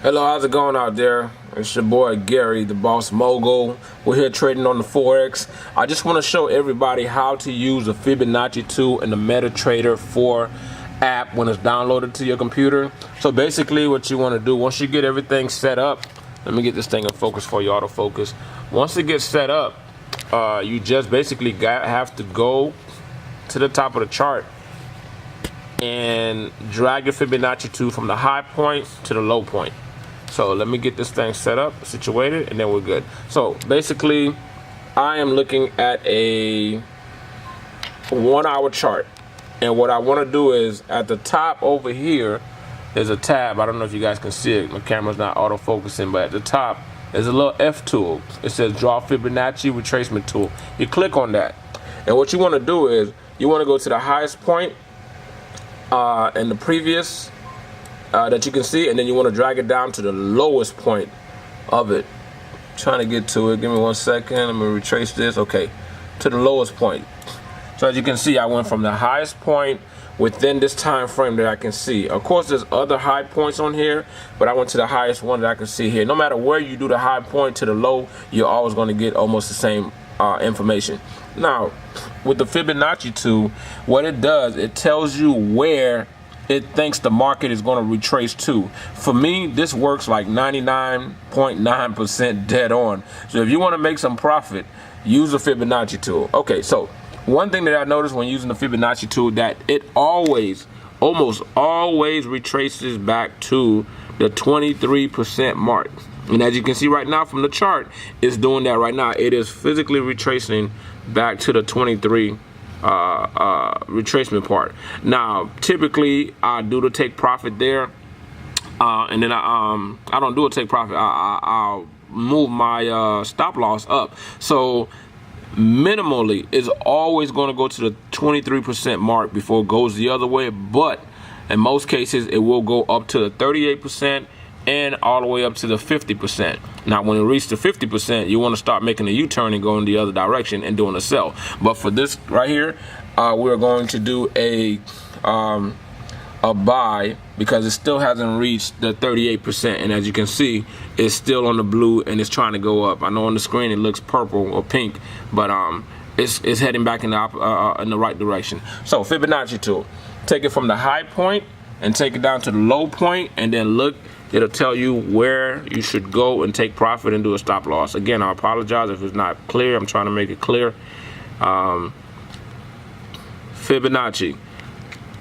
Hello, how's it going out there? It's your boy Gary, the Boss Mogul. We're here trading on the Forex. I just want to show everybody how to use the Fibonacci tool in the MetaTrader 4 app when it's downloaded to your computer. So basically what you want to do, once you get everything set up, let me get this thing in focus for you, autofocus. Once it gets set up, you just basically have to go to the top of the chart and drag your Fibonacci tool from the high point to the low point. So let me get this thing set up, situated, and then we're good. So basically, I am looking at a 1 hour chart. And what I want to do is at the top over here, there's a tab. I don't know if you guys can see it. My camera's not autofocusing, but at the top, there's a little F tool. It says Draw Fibonacci Retracement Tool. You click on that. And what you want to do is, you want to go to the highest point in the previous that you can see, and then you want to drag it down to the lowest point of it. Trying to get to it. Give me 1 second. I'm gonna retrace this. Okay, to the lowest point. So as you can see, I went from the highest point within this time frame that I can see. Of course, there's other high points on here, but I went to the highest one that I can see here. No matter where you do the high point to the low, you're always going to get almost the same information. Now, with the Fibonacci tool, what it does, it tells you where it thinks the market is going to retrace to. For me, this works like 99.9% dead on. So if you want to make some profit, use the Fibonacci tool. Okay, so one thing that I noticed when using the Fibonacci tool, that it almost always retraces back to the 23% mark. And as you can see right now from the chart, it's doing that right now. It is physically retracing back to the 23 retracement part. Now, typically I do the take profit there, and then I don't do a take profit. I'll move my stop loss up. So minimally is always going to go to the 23% mark before it goes the other way, but in most cases it will go up to the 38% and all the way up to the 50%. Now when it reaches the 50%, you want to start making a U-turn and going the other direction and doing a sell. But for this right here, we're going to do a buy because it still hasn't reached the 38%, and as you can see, it's still on the blue and it's trying to go up. I know on the screen it looks purple or pink, but it's heading back in the right direction. So Fibonacci tool, take it from the high point and take it down to the low point, and then look. It'll tell you where you should go and take profit and do a stop loss. Again, I apologize if it's not clear. I'm trying to make it clear. Fibonacci,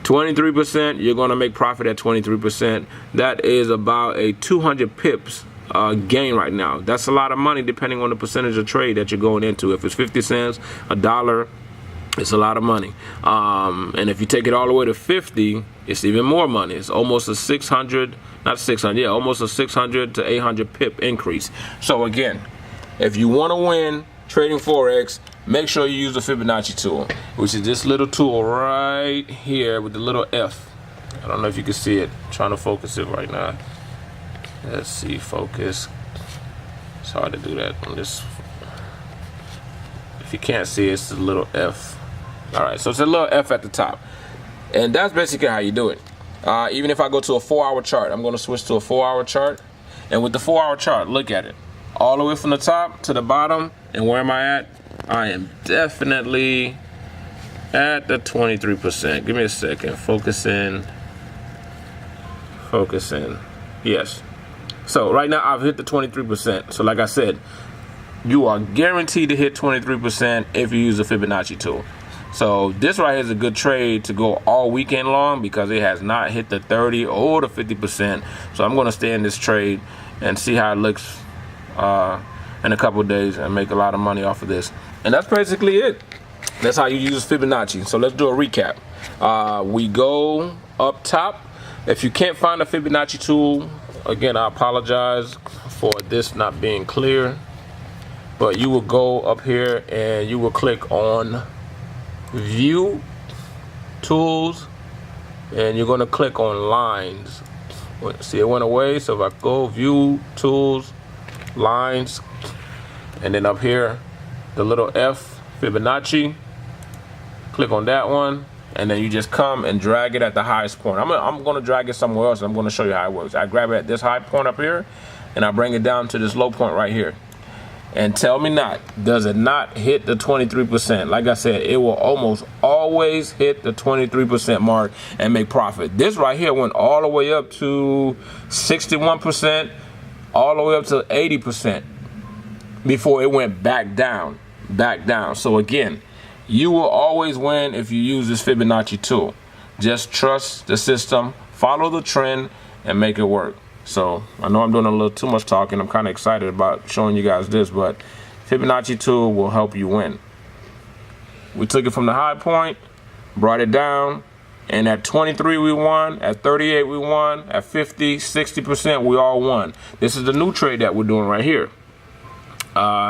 23%, you're going to make profit at 23%. That is about a 200 pips gain right now. That's a lot of money depending on the percentage of trade that you're going into. If it's 50 cents, $1, it's a lot of money. And if you take it all the way to 50, it's even more money. It's almost a 600, not 600, yeah, almost a 600 to 800 pip increase. So again, if you want to win trading Forex, make sure you use the Fibonacci tool, which is this little tool right here with the little F. I don't know if you can see it. I'm trying to focus it right now. Let's see, focus. It's hard to do that on this. If you can't see it, it's the little F. All right, so it's a little F at the top. And that's basically how you do it. Even if I go to a 4 hour chart, I'm going to switch to a 4 hour chart. And with the 4 hour chart, look at it. All the way from the top to the bottom. And where am I at? I am definitely at the 23%. Give me a second. Focus in. Focus in. Yes. So right now I've hit the 23%. So like I said, you are guaranteed to hit 23% if you use the Fibonacci tool. So this right here is a good trade to go all weekend long because it has not hit the 30 or the 50%. So I'm going to stay in this trade and see how it looks in a couple of days and make a lot of money off of this. And that's basically it. That's how you use Fibonacci. So let's do a recap. We go up top. If you can't find a Fibonacci tool, again, I apologize for this not being clear. But you will go up here and you will click on View Tools, and you're going to click on Lines. See, it went away. So if I go View Tools, Lines, and then up here the little F, Fibonacci, click on that one, and then you just come and drag it at the highest point. I'm going to drag it somewhere else. I'm going to show you how it works. I grab it at this high point up here, and I bring it down to this low point right here. And tell me not, does it not hit the 23%? Like I said, it will almost always hit the 23% mark and make profit. This right here went all the way up to 61%, all the way up to 80% before it went back down. So again, you will always win if you use this Fibonacci tool. Just trust the system, follow the trend, and make it work. So I know I'm doing a little too much talking. I'm kind of excited about showing you guys this, but Fibonacci tool will help you win. We took it from the high point, brought it down, and at 23 we won, at 38 we won, at 50, 60% we all won. This is the new trade that we're doing right here.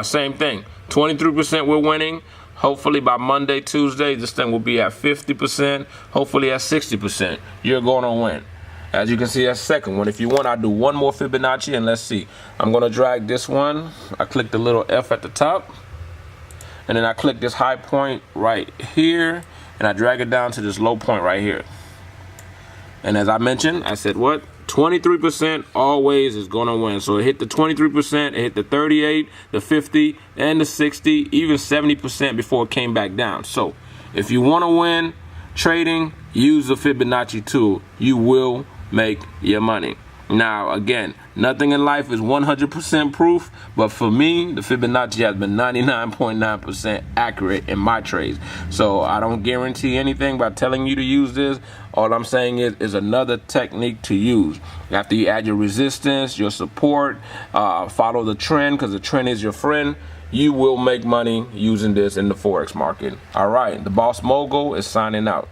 Same thing, 23% we're winning. Hopefully by Monday, Tuesday, this thing will be at 50%, hopefully at 60%. You're going to win. As you can see, that's second one. If you want, I'll do one more Fibonacci, and let's see. I'm going to drag this one. I click the little F at the top, and then I click this high point right here, and I drag it down to this low point right here. And as I mentioned, I said what? 23% always is going to win. So it hit the 23%, it hit the 38, the 50, and the 60, even 70% before it came back down. So if you want to win trading, use the Fibonacci tool. You will make your money. Now again, nothing in life is 100% proof, but for me, the Fibonacci has been 99.9% accurate in my trades. So I don't guarantee anything by telling you to use this. All I'm saying is another technique to use. After you add your resistance, your support, follow the trend, because the trend is your friend. You will make money using this in the Forex market. All right, the Boss Mogul is signing out.